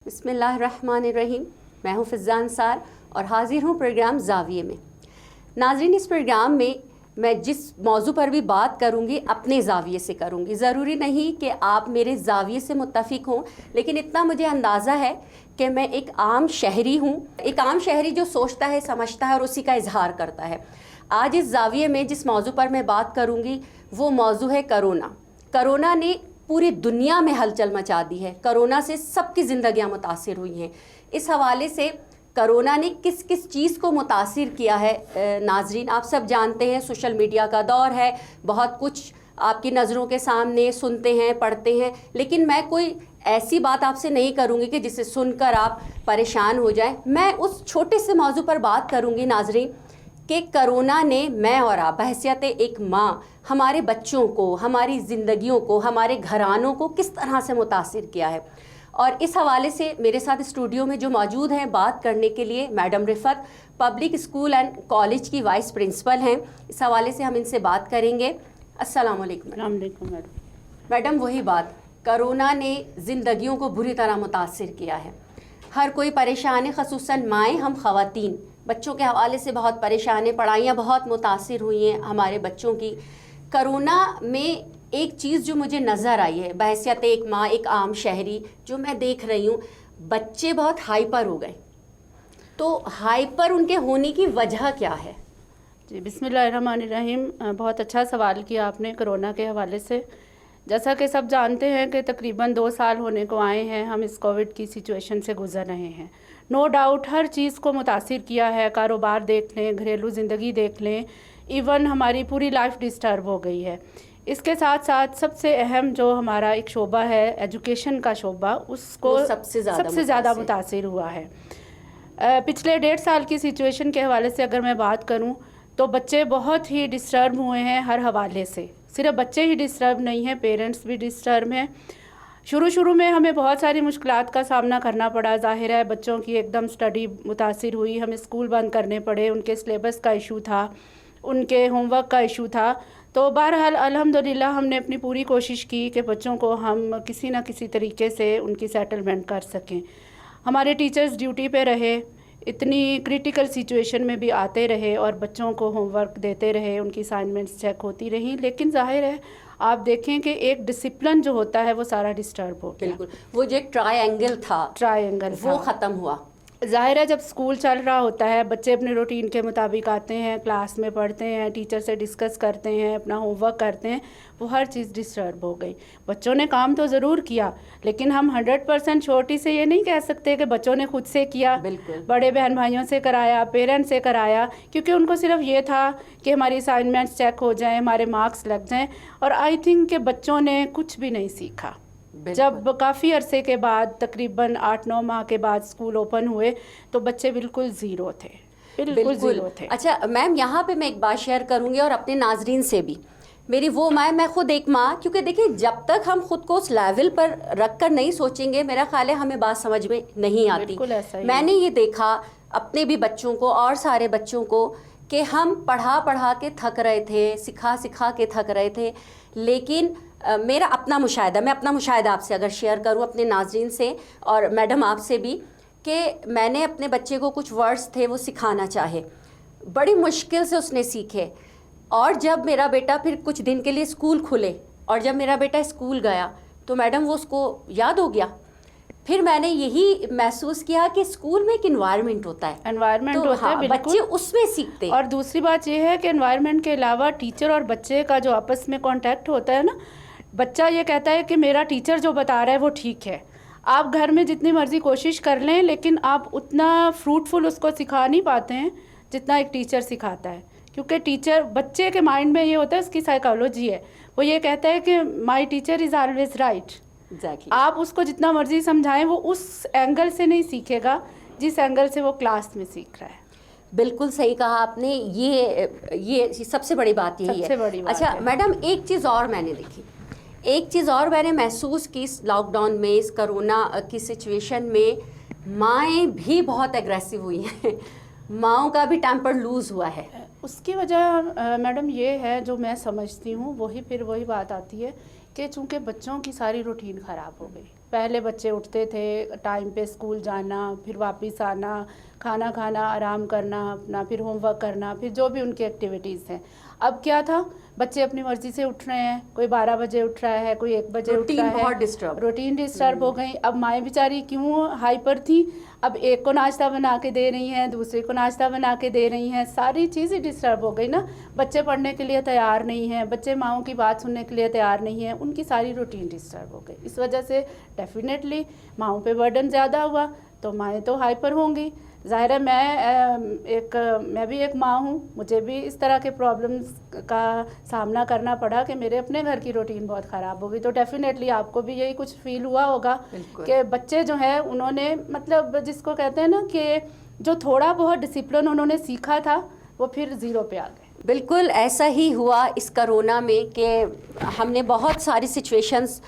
بسم اللہ الرحمن الرحیم. میں ہوں فضا انصار اور حاضر ہوں پروگرام زاویے میں. ناظرین، اس پروگرام میں میں جس موضوع پر بھی بات کروں گی اپنے زاویے سے کروں گی. ضروری نہیں کہ آپ میرے زاویے سے متفق ہوں، لیکن اتنا مجھے اندازہ ہے کہ میں ایک عام شہری ہوں، ایک عام شہری جو سوچتا ہے، سمجھتا ہے اور اسی کا اظہار کرتا ہے. آج اس زاویے میں جس موضوع پر میں بات کروں گی وہ موضوع ہے کرونا. کرونا نے پوری دنیا میں ہلچل مچا دی ہے. کرونا سے سب کی زندگیاں متاثر ہوئی ہیں. اس حوالے سے کرونا نے کس کس چیز کو متاثر کیا ہے ناظرین آپ سب جانتے ہیں. سوشل میڈیا کا دور ہے، بہت کچھ آپ کی نظروں کے سامنے سنتے ہیں، پڑھتے ہیں، لیکن میں کوئی ایسی بات آپ سے نہیں کروں گی کہ جسے سن کر آپ پریشان ہو جائیں. میں اس چھوٹے سے موضوع پر بات کروں گی ناظرین کہ کرونا نے میں اور آپ بحیثیت ایک ماں ہمارے بچوں کو، ہماری زندگیوں کو، ہمارے گھرانوں کو کس طرح سے متاثر کیا ہے. اور اس حوالے سے میرے ساتھ اسٹوڈیو میں جو موجود ہیں بات کرنے کے لیے میڈم رفت، پبلک اسکول اینڈ کالج کی وائس پرنسپل ہیں. اس حوالے سے ہم ان سے بات کریں گے. السلام علیکم. السلام علیکم میڈم، وہی بات، کرونا نے زندگیوں کو بری طرح متاثر کیا ہے. ہر کوئی پریشان ہے، خصوصاً مائیں، ہم خواتین بچوں کے حوالے سے بہت پریشان ہیں. پڑھائیاں بہت متاثر ہوئی ہیں ہمارے بچوں کی. کرونا میں ایک چیز جو مجھے نظر آئی ہے بحیثیت ایک ماں، ایک عام شہری، جو میں دیکھ رہی ہوں، بچے بہت ہائپر ہو گئے. تو ہائپر ان کے ہونے کی وجہ کیا ہے؟ جی، بسم اللہ الرحمن الرحیم. بہت اچھا سوال کیا آپ نے کرونا کے حوالے سے. جیسا کہ سب جانتے ہیں کہ تقریباً 2 سال ہونے کو آئے ہیں ہم اس کووڈ کی سچویشن سے گزر رہے ہیں. نو ڈاؤٹ ہر چیز کو متاثر کیا ہے. کاروبار دیکھ لیں، گھریلو زندگی دیکھ لیں، ایون ہماری پوری لائف ڈسٹرب ہو گئی ہے. اس کے ساتھ ساتھ سب سے اہم جو ہمارا ایک شعبہ ہے ایجوکیشن کا شعبہ، اس کو سب سے زیادہ متاثر ہوا ہے. پچھلے 1.5 سال کی سچویشن کے حوالے سے اگر میں بات کروں تو بچے بہت ہی ڈسٹرب ہوئے ہیں ہر حوالے سے. صرف بچے ہی ڈسٹرب نہیں ہیں، پیرنٹس بھی ڈسٹرب ہیں. شروع میں ہمیں بہت ساری مشکلات کا سامنا کرنا پڑا. ظاہر ہے بچوں کی ایک دم اسٹڈی متاثر ہوئی، ہمیں اسکول بند کرنے پڑے. ان کے سلیبس کا ایشو تھا، ان کے ہوم ورک کا ایشو تھا. تو بہرحال الحمدللہ ہم نے اپنی پوری کوشش کی کہ بچوں کو ہم کسی نہ کسی طریقے سے ان کی سیٹلمنٹ کر سکیں. ہمارے ٹیچرز ڈیوٹی پہ رہے، اتنی کریٹیکل سچویشن میں بھی آتے رہے اور بچوں کو ہوم ورک دیتے رہے، ان کی اسائنمنٹس چیک ہوتی رہیں. لیکن ظاہر ہے آپ دیکھیں کہ ایک ڈسپلن جو ہوتا ہے وہ سارا ڈسٹرب ہو گیا. بالکل، وہ جو ایک ٹرائی اینگل وہ ختم ہوا. ظاہر ہے جب اسکول چل رہا ہوتا ہے بچے اپنے روٹین کے مطابق آتے ہیں، کلاس میں پڑھتے ہیں، ٹیچر سے ڈسکس کرتے ہیں، اپنا ہوم ورک کرتے ہیں. وہ ہر چیز ڈسٹرب ہو گئی. بچوں نے کام تو ضرور کیا، لیکن ہم 100% چھوٹی سے یہ نہیں کہہ سکتے کہ بچوں نے خود سے کیا. بالکل، بڑے بہن بھائیوں سے کرایا، پیرنٹس سے کرایا، کیونکہ ان کو صرف یہ تھا کہ ہماری اسائنمنٹس چیک ہو جائیں، ہمارے مارکس لگ جائیں. اور آئی تھنک کہ بچوں نے کچھ بھی نہیں سیکھا. جب کافی عرصے کے بعد تقریباً 8-9 ماہ کے بعد اسکول اوپن ہوئے تو بچے بالکل زیرو تھے، بالکل زیرو تھے. اچھا میم، یہاں پہ میں ایک بات شیئر کروں گی اور اپنے ناظرین سے بھی. میری وہ ماں، میں خود ایک ماں، کیونکہ دیکھیں جب تک ہم خود کو اس لیول پر رکھ کر نہیں سوچیں گے میرا خیال ہے ہمیں بات سمجھ میں نہیں آتی. میں نے یہ دیکھا اپنے بھی بچوں کو اور سارے بچوں کو کہ ہم پڑھا کے تھک رہے تھے، سکھا کے تھک رہے تھے. لیکن میرا اپنا مشاہدہ، میں اپنا مشاہدہ آپ سے اگر شیئر کروں اپنے ناظرین سے اور میڈم آپ سے بھی، کہ میں نے اپنے بچے کو کچھ ورڈز تھے وہ سکھانا چاہے، بڑی مشکل سے اس نے سیکھے. اور جب میرا بیٹا پھر کچھ دن کے لیے اسکول کھلے اور جب میرا بیٹا اسکول گیا تو میڈم وہ اس کو یاد ہو گیا. پھر میں نے یہی محسوس کیا کہ اسکول میں ایک انوائرمنٹ ہوتا ہے، بچے اس میں سیکھتے ہیں. اور دوسری بات یہ ہے کہ انوائرمنٹ کے علاوہ ٹیچر اور بچے کا جو آپس میں کانٹیکٹ ہوتا ہے نا، بچہ یہ کہتا ہے کہ میرا ٹیچر جو بتا رہا ہے وہ ٹھیک ہے. آپ گھر میں جتنی مرضی کوشش کر لیں لیکن آپ اتنا فروٹفل اس کو سکھا نہیں پاتے ہیں جتنا ایک ٹیچر سکھاتا ہے. کیونکہ ٹیچر، بچے کے مائنڈ میں یہ ہوتا ہے، اس کی سائیکالوجی ہے، وہ یہ کہتا ہے کہ my teacher is always right. آپ اس کو جتنا مرضی سمجھائیں وہ اس اینگل سے نہیں سیکھے گا جس اینگل سے وہ کلاس میں سیکھ رہا ہے. بالکل صحیح کہا آپ نے. یہ سب سے بڑی بات یہی ہے. اچھا میڈم، ایک چیز اور میں نے دیکھی، ایک چیز اور میں نے محسوس کی اس لاک ڈاؤن میں، اس کرونا کی سچویشن میں مائیں بھی بہت ایگریسو ہوئی ہیں. ماؤں کا بھی ٹیمپر لوز ہوا ہے. اس کی وجہ میڈم یہ ہے جو میں سمجھتی ہوں، وہی بات آتی ہے کہ چونکہ بچوں کی ساری روٹین خراب ہو گئی. پہلے بچے اٹھتے تھے ٹائم پہ اسکول جانا، پھر واپس آنا، کھانا کھانا، آرام کرنا اپنا، پھر ہوم ورک کرنا، پھر جو بھی ان کی ایکٹیویٹیز ہیں. اب کیا تھا، بچے اپنی مرضی سے اٹھ رہے ہیں، کوئی 12 بجے اٹھ رہا ہے، کوئی 1 بجے اٹھ رہا ہے. روٹین ڈسٹرب ہو گئی. اب مائیں بیچاری کیوں ہائپر تھیں، اب ایک کو ناشتہ بنا کے دے رہی ہیں، دوسرے کو ناشتہ بنا کے دے رہی ہیں، ساری چیزیں ڈسٹرب ہو گئی نا. بچے پڑھنے کے لیے تیار نہیں ہیں، بچے ماؤں کی بات سننے کے لیے تیار نہیں ہیں، ان کی ساری روٹین ڈسٹرب ہو گئی. اس وجہ سے ڈیفینیٹلی ماؤں پہ برڈن زیادہ ہوا تو مائیں تو ہائپر ہوں گی. ظاہر ہے میں بھی ایک ماں ہوں، مجھے بھی اس طرح کے پرابلمس کا سامنا کرنا پڑا کہ میرے اپنے گھر کی روٹین بہت خراب ہو گئی. تو ڈیفینیٹلی آپ کو بھی یہی کچھ فیل ہوا ہوگا کہ بچے جو ہیں انہوں نے مطلب جس کو کہتے ہیں نا کہ جو تھوڑا بہت ڈسپلن انہوں نے سیکھا تھا وہ پھر زیرو پہ آ گئے. بالکل ایسا ہی ہوا اس کرونا میں کہ ہم نے بہت ساری سچویشنز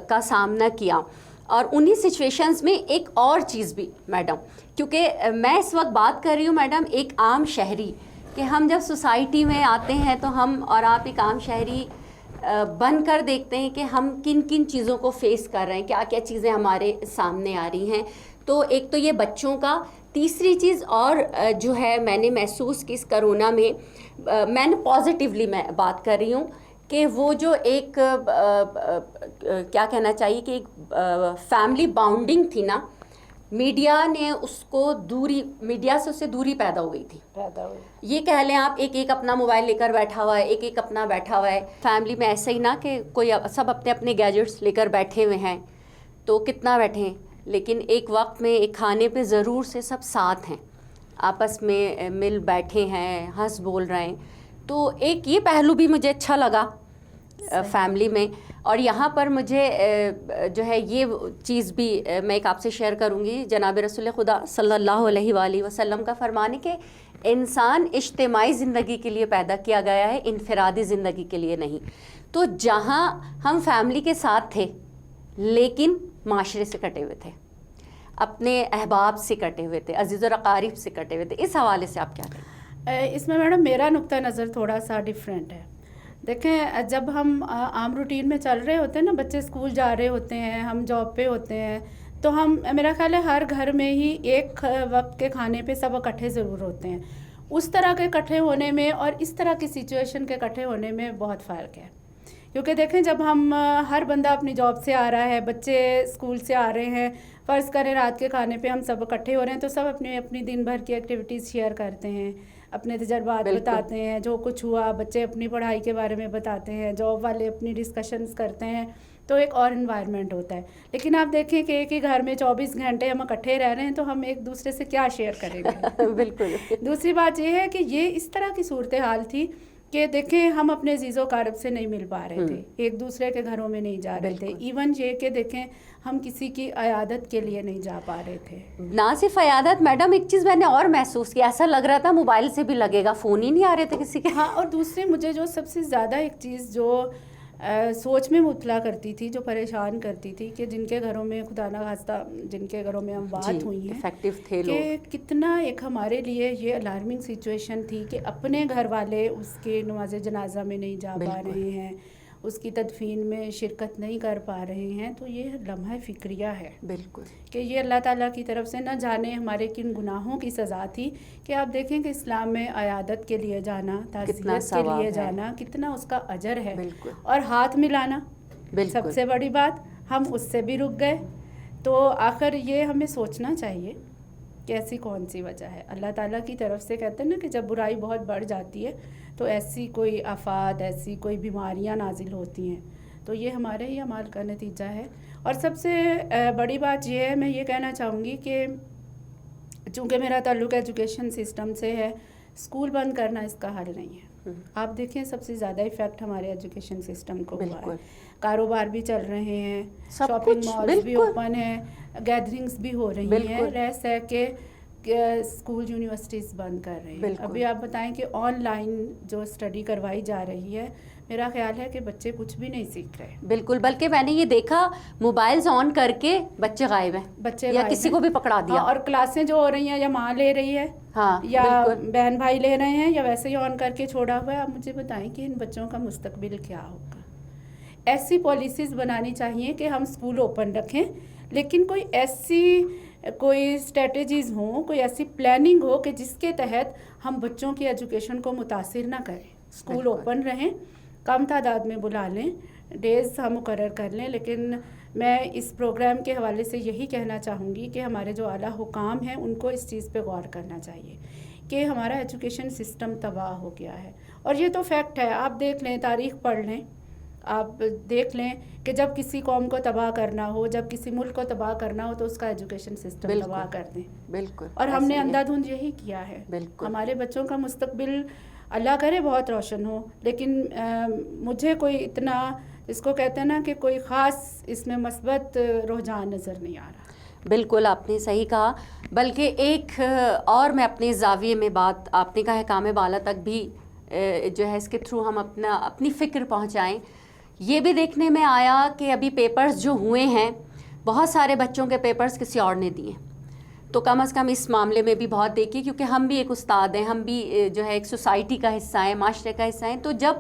کا سامنا کیا، اور انہی سچویشنز میں ایک اور چیز بھی میڈم، کیونکہ میں اس وقت بات کر رہی ہوں میڈم ایک عام شہری، کہ ہم جب سوسائٹی میں آتے ہیں تو ہم اور آپ ایک عام شہری بن کر دیکھتے ہیں کہ ہم کن کن چیزوں کو فیس کر رہے ہیں، کیا کیا چیزیں ہمارے سامنے آ رہی ہیں. تو ایک تو یہ بچوں کا، تیسری چیز اور جو ہے میں نے محسوس کی اس کرونا میں نے پازیٹیولی میں بات کر رہی ہوں کہ وہ جو ایک کیا کہنا چاہیے کہ ایک فیملی باؤنڈنگ تھی نا، میڈیا نے اس کو میڈیا سے اسے دوری پیدا ہو گئی تھی. یہ کہہ لیں آپ، ایک اپنا موبائل لے کر بیٹھا ہوا ہے، ایک اپنا بیٹھا ہوا ہے. فیملی میں ایسا ہی نا کہ کوئی سب اپنے گیجٹس لے کر بیٹھے ہوئے ہیں، تو کتنا بیٹھیں، لیکن ایک وقت میں ایک کھانے پہ ضرور سے سب ساتھ ہیں، آپس میں مل بیٹھے ہیں، ہنس بول رہے ہیں. تو ایک یہ پہلو بھی مجھے اچھا لگا فیملی میں. اور یہاں پر مجھے جو ہے یہ چیز بھی میں ایک آپ سے شیئر کروں گی. جناب رسول خدا صلی اللہ علیہ وآلہ وسلم کا فرمان ہے کہ انسان اجتماعی زندگی کے لیے پیدا کیا گیا ہے، انفرادی زندگی کے لیے نہیں. تو جہاں ہم فیملی کے ساتھ تھے لیکن معاشرے سے کٹے ہوئے تھے، اپنے احباب سے کٹے ہوئے تھے، عزیز و اقارب سے کٹے ہوئے تھے، اس حوالے سے آپ کیا کہیں؟ اس میں میڈم میرا نقطہ نظر تھوڑا سا ڈیفرنٹ ہے. دیکھیں، جب ہم عام روٹین میں چل رہے ہوتے ہیں نا، بچے اسکول جا رہے ہوتے ہیں، ہم جاب پہ ہوتے ہیں، تو ہم میرا خیال ہے ہر گھر میں ہی ایک وقت کے کھانے پہ سب اکٹھے ضرور ہوتے ہیں. اس طرح کے اکٹھے ہونے میں اور اس طرح کی سچویشن کے اکٹھے ہونے میں بہت فرق ہے. کیونکہ دیکھیں، جب ہم ہر بندہ اپنی جاب سے آ رہا ہے، بچے اسکول سے آ رہے ہیں، فرض کریں رات کے کھانے پہ ہم سب اکٹھے ہو رہے ہیں، تو سب اپنی دن بھر کی ایکٹیویٹیز شیئر کرتے ہیں، اپنے تجربات بتاتے ہیں، جو کچھ ہوا، بچے اپنی پڑھائی کے بارے میں بتاتے ہیں، جاب والے اپنی ڈسکشنز کرتے ہیں. تو ایک اور انوائرمنٹ ہوتا ہے. لیکن آپ دیکھیں کہ ایک ہی گھر میں 24 گھنٹے ہم اکٹھے رہ رہے ہیں، تو ہم ایک دوسرے سے کیا شیئر کریں گے؟ بالکل. دوسری بات یہ ہے کہ یہ اس طرح کی صورتحال تھی کہ دیکھیں ہم اپنے عزیز و اقارب سے نہیں مل پا رہے تھے، ایک دوسرے کے گھروں میں نہیں جا رہے تھے. ایون یہ کہ دیکھیں ہم کسی کی عیادت کے لیے نہیں جا پا رہے تھے. نہ صرف عیادت میڈم، ایک چیز میں نے اور محسوس کی، ایسا لگ رہا تھا موبائل سے بھی لگے گا، فون ہی نہیں آ رہے تھے کسی کے. ہاں، اور دوسرے مجھے جو سب سے زیادہ ایک چیز جو سوچ میں مبتلا کرتی تھی، جو پریشان کرتی تھی، کہ جن کے گھروں میں خدا نہ خواستہ جن کے گھروں میں اموات ہوئی ہیں، کہ کتنا ایک ہمارے لیے یہ الارمنگ سچویشن تھی کہ اپنے گھر والے اس کے نماز جنازہ میں نہیں جا پا رہے ہیں، اس کی تدفین میں شرکت نہیں کر پا رہے ہیں. تو یہ لمحہ فکریہ ہے بالکل کہ یہ اللہ تعالیٰ کی طرف سے نہ جانے ہمارے کن گناہوں کی سزا تھی. کہ آپ دیکھیں کہ اسلام میں عیادت کے لیے جانا، تعزیت کے لیے جانا، کتنا اس کا اجر ہے. اور ہاتھ ملانا سب سے بڑی بات، ہم اس سے بھی رک گئے. تو آخر یہ ہمیں سوچنا چاہیے کہ ایسی کون سی وجہ ہے. اللہ تعالیٰ کی طرف سے کہتے ہیں نا کہ جب برائی بہت بڑھ جاتی ہے تو ایسی کوئی آفات، ایسی کوئی بیماریاں نازل ہوتی ہیں. تو یہ ہمارے ہی اعمال کا نتیجہ ہے. اور سب سے بڑی بات یہ ہے، میں یہ کہنا چاہوں گی کہ چونکہ میرا تعلق ایجوکیشن سسٹم سے ہے، اسکول بند کرنا اس کا حل نہیں ہے. آپ دیکھیں سب سے زیادہ ایفیکٹ ہمارے ایجوکیشن سسٹم کو ہوا ہے. کاروبار بھی چل رہے ہیں، شاپنگ مالز بھی اوپن ہیں، گیدرنگز بھی ہو رہی ہیں، رہ سہ کے اسکول یونیورسٹیز بند کر رہے ہیں. ابھی آپ بتائیں کہ آن لائن جو اسٹڈی کروائی جا رہی ہے, میرا خیال ہے کہ بچے کچھ بھی نہیں سیکھ رہے. بالکل, بلکہ میں نے یہ دیکھا موبائلز آن کر کے بچے غائب ہیں, بچے یا کسی کو بھی پکڑا دیا. اور کلاسیں جو ہو رہی ہیں یا ماں لے رہی ہے, یا بہن بھائی لے رہے ہیں, یا ویسے ہی آن کر کے چھوڑا ہوا ہے. آپ مجھے بتائیں کہ ان بچوں کا مستقبل کیا ہوگا. ایسی پالیسیز بنانی چاہیے کہ ہم اسکول اوپن رکھیں, لیکن کوئی اسٹریٹجیز ہوں, کوئی ایسی پلاننگ ہو کہ جس کے تحت ہم بچوں کی ایجوکیشن کو متاثر نہ کریں. اسکول اوپن رہیں, کم تعداد میں بلا لیں, ڈیز ہم مقرر کر لیں. لیکن میں اس پروگرام کے حوالے سے یہی کہنا چاہوں گی کہ ہمارے جو اعلیٰ حکام ہیں ان کو اس چیز پہ غور کرنا چاہیے کہ ہمارا ایجوکیشن سسٹم تباہ ہو گیا ہے. اور یہ تو فیکٹ ہے, آپ دیکھ لیں, تاریخ پڑھ لیں, آپ دیکھ لیں کہ جب کسی قوم کو تباہ کرنا ہو, جب کسی ملک کو تباہ کرنا ہو, تو اس کا ایجوکیشن سسٹم تباہ کر دیں. بالکل. اور ہم نے اندھا دھند یہی کیا ہے. ہمارے بچوں کا مستقبل اللہ کرے بہت روشن ہو, لیکن مجھے کوئی اتنا, اس کو کہتے ہیں نا کہ کوئی خاص اس میں مثبت رجحان نظر نہیں آ رہا. بالکل آپ نے صحیح کہا. بلکہ ایک اور میں اپنے زاویے میں بات, آپ نے کہا ہے کام بالا تک بھی جو ہے اس کے تھرو ہم اپنی فکر پہنچائیں. یہ بھی دیکھنے میں آیا کہ ابھی پیپرز جو ہوئے ہیں, بہت سارے بچوں کے پیپرز کسی اور نے دیے, تو کم از کم اس معاملے میں بھی بہت دیکھیے, کیونکہ ہم بھی ایک استاد ہیں, ہم بھی جو ہے ایک سوسائٹی کا حصہ ہیں, معاشرے کا حصہ ہیں. تو جب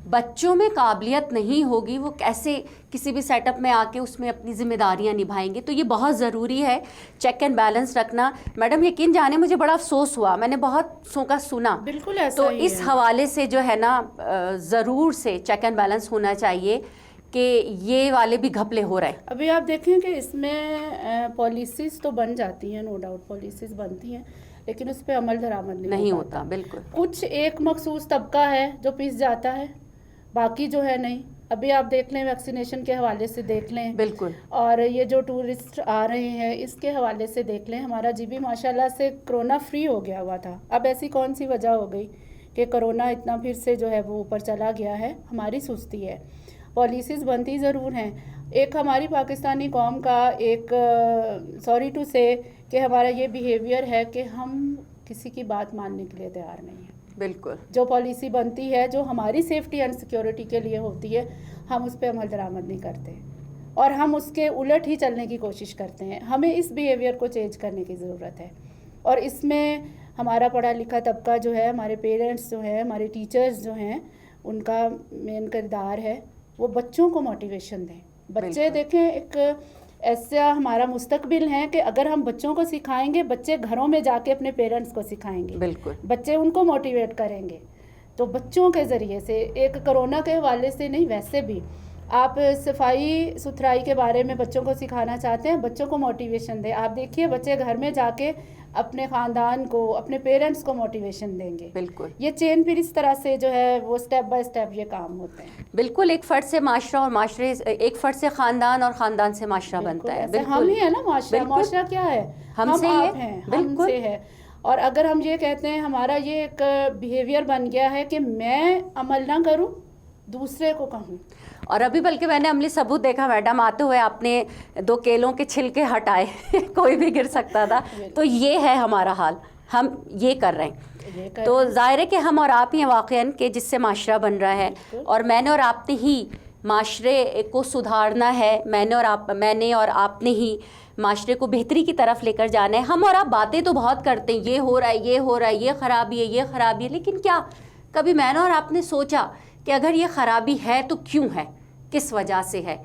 بچوں میں قابلیت نہیں ہوگی, وہ کیسے کسی بھی سیٹ اپ میں آ کے اس میں اپنی ذمہ داریاں نبھائیں گے. تو یہ بہت ضروری ہے چیک اینڈ بیلنس رکھنا. میڈم یقین جانے مجھے بڑا افسوس ہوا, میں نے بہت سو کا سنا. بالکل ایسا تو ہی اس ہے. حوالے سے جو ہے نا ضرور سے چیک اینڈ بیلنس ہونا چاہیے کہ یہ والے بھی گھپلے ہو رہے ہیں. ابھی آپ دیکھیں کہ اس میں پالیسیز تو بن جاتی ہیں, نو ڈاؤٹ پالیسیز بنتی ہیں, لیکن اس پہ عمل درآمد نہیں ہوتا. بالکل. کچھ ایک مخصوص طبقہ ہے جو پیس جاتا ہے, باقی جو ہے نہیں. ابھی آپ دیکھ لیں, ویکسینیشن کے حوالے سے دیکھ لیں, بالکل, اور یہ جو ٹورسٹ آ رہے ہیں اس کے حوالے سے دیکھ لیں. ہمارا جی بھی ماشاء اللہ سے کرونا فری ہو گیا ہوا تھا. اب ایسی کون سی وجہ ہو گئی کہ کرونا اتنا پھر سے جو ہے وہ اوپر چلا گیا ہے؟ ہماری سستی ہے. پالیسیز بنتی ضرور ہیں. ایک ہماری پاکستانی قوم کا ایک سوری ٹو سے کہ ہمارا یہ بیہیویئر ہے کہ ہم کسی کی بات ماننے کے لیے تیار نہیں ہیں. بالکل. جو پالیسی بنتی ہے, جو ہماری سیفٹی اینڈ سیکیورٹی کے لیے ہوتی ہے, ہم اس پہ عمل درآمد نہیں کرتے, اور ہم اس کے الٹ ہی چلنے کی کوشش کرتے ہیں. ہمیں اس بیہیویئر کو چینج کرنے کی ضرورت ہے. اور اس میں ہمارا پڑھا لکھا طبقہ جو ہے, ہمارے پیرنٹس جو ہیں, ہمارے ٹیچرز جو ہیں, ان کا مین کردار ہے وہ بچوں کو موٹیویشن دیں. بچے دیکھیں ایک ایسا ہمارا مستقبل ہے کہ اگر ہم بچوں کو سکھائیں گے, بچے گھروں میں جا کے اپنے پیرنٹس کو سکھائیں گے. بالکل. بچے ان کو موٹیویٹ کریں گے. تو بچوں کے ذریعے سے, ایک کرونا کے حوالے سے نہیں, ویسے بھی آپ صفائی ستھرائی کے بارے میں بچوں کو سکھانا چاہتے ہیں, بچوں کو موٹیویشن دیں. آپ دیکھیے بچے گھر میں جا کے اپنے خاندان کو, اپنے پیرنٹس کو موٹیویشن دیں گے. بالکل. یہ چین پھر اس طرح سے جو ہے وہ اسٹیپ بائی اسٹیپ یہ کام ہوتے ہیں. بالکل. ایک فرد سے معاشرہ, اور معاشرے, ایک فرد سے خاندان, اور خاندان سے معاشرہ بنتا ہے. بالکل. ہم ہی ہے نا معاشرہ. معاشرہ کیا ہے؟ ہم سے آپ ہیں, ہم سے ہے. اور اگر ہم یہ کہتے ہیں, ہمارا یہ ایک بیہیویئر بن گیا ہے کہ میں عمل نہ کروں, دوسرے کو کہوں. اور ابھی بلکہ میں نے عملی ثبوت دیکھا میڈم, آتے ہوئے آپ نے 2 کیلوں کے چھلکے ہٹائے, کوئی بھی گر سکتا تھا. تو یہ ہے ہمارا حال, ہم یہ کر رہے ہیں. تو ظاہر ہے کہ ہم اور آپ ہی ہیں واقعاً کہ جس سے معاشرہ بن رہا ہے, اور میں نے اور آپ نے ہی معاشرے کو سدھارنا ہے. میں نے اور آپ نے ہی معاشرے کو بہتری کی طرف لے کر جانا ہے. ہم اور آپ باتیں تو بہت کرتے ہیں, یہ ہو رہا ہے, یہ ہو رہا ہے, یہ خرابی ہے, یہ خرابی ہے, لیکن کیا کبھی میں نے اور آپ نے سوچا کہ اگر یہ خرابی ہے تو کیوں ہے, کس وجہ سے ہے؟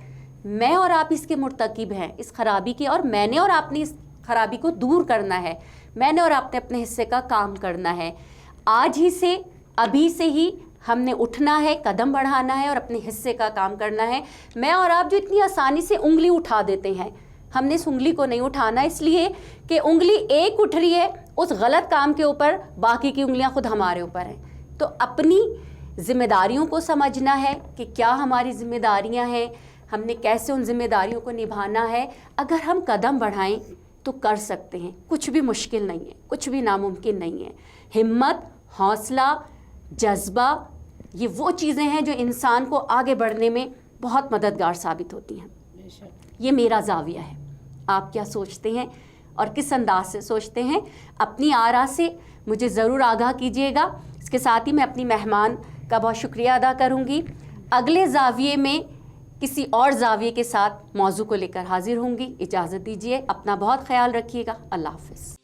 میں اور آپ اس کے مرتکب ہیں, اس خرابی کے, اور میں نے اور آپ نے اس خرابی کو دور کرنا ہے. میں نے اور آپ نے اپنے حصے کا کام کرنا ہے. آج ہی سے, ابھی سے ہی ہم نے اٹھنا ہے, قدم بڑھانا ہے اور اپنے حصے کا کام کرنا ہے. میں اور آپ جو اتنی آسانی سے انگلی اٹھا دیتے ہیں, ہم نے اس انگلی کو نہیں اٹھانا, اس لیے کہ انگلی ایک اٹھ رہی ہے اس غلط کام کے اوپر, باقی کی انگلیاں خود ہمارے اوپر ہیں. تو اپنی ذمہ داریوں کو سمجھنا ہے کہ کیا ہماری ذمہ داریاں ہیں, ہم نے کیسے ان ذمہ داریوں کو نبھانا ہے. اگر ہم قدم بڑھائیں تو کر سکتے ہیں, کچھ بھی مشکل نہیں ہے, کچھ بھی ناممکن نہیں ہے. ہمت, حوصلہ, جذبہ, یہ وہ چیزیں ہیں جو انسان کو آگے بڑھنے میں بہت مددگار ثابت ہوتی ہیں. یہ میرا زاویہ ہے, آپ کیا سوچتے ہیں؟ اور کس انداز سے سوچتے ہیں. اپنی آرا سے مجھے ضرور آگاہ کیجیے گا. اس کے ساتھ ہی میں اپنی مہمان کا بہت شکریہ ادا کروں گی. اگلے زاویے میں کسی اور زاویے کے ساتھ موضوع کو لے کر حاضر ہوں گی. اجازت دیجیے. اپنا بہت خیال رکھیے گا. اللہ حافظ.